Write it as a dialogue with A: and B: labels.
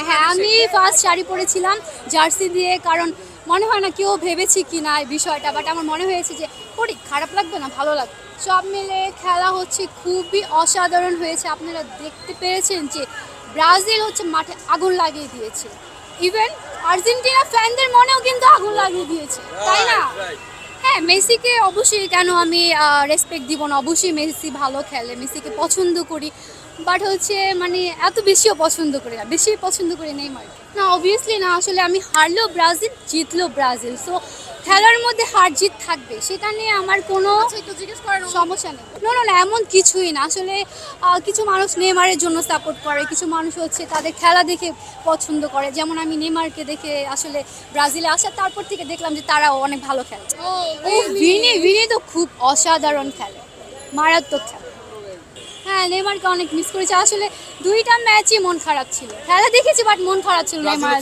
A: হ্যাঁ, আমি ফার্স্ট শাড়ি পরেছিলাম জার্সি দিয়ে, কারণ মনে হয় না কেউ ভেবেছি কি না এই বিষয়টা, বাট আমার মনে হয়েছে যে পরি খারাপ লাগবে না, ভালো লাগবে। সব মিলে খেলা হচ্ছে খুবই অসাধারণ হয়েছে। আপনারা দেখতে পেরেছেন যে ব্রাজিল হচ্ছে মাঠে আগুন লাগিয়ে দিয়েছে, ইভেন আর্জেন্টিনা ফ্যানদের মনেও কিন্তু আগুন লাগিয়ে দিয়েছে, তাই না? হ্যাঁ, মেসিকে অবশ্যই কেন আমি রেসপেক্ট দিব না, অবশ্যই মেসি ভালো খেলে, মেসিকে পছন্দ করি, বাট হচ্ছে মানে এত বেশিও পছন্দ করি না, বেশি পছন্দ করি নেইমার। না, অবভিয়াসলি না, আসলে আমি হারলেও ব্রাজিল, জিতলেও ব্রাজিল, সো খেলার মধ্যে হার জিত থাকবে, সেটা নিয়ে আমার কোনো সমস্যা নেই। না না না, এমন কিছুই না আসলে। কিছু মানুষ নেইমারের জন্য সাপোর্ট করে, কিছু মানুষ হচ্ছে তাদের খেলা দেখে পছন্দ করে, যেমন আমি নেইমারকে দেখে আসলে ব্রাজিলে আসা, তারপর থেকে দেখলাম যে তারাও অনেক ভালো খেলে। ও ভিনি, ভিনি তো খুব অসাধারণ খেলে, মারাত্মক খেলে। হ্যাঁ, নেইমারকে অনেক মিস করেছে আসলে। দুইটা ম্যাচই মন খারাপ ছিল, খেলা দেখেছি বাট মন খারাপ ছিল নেইমার।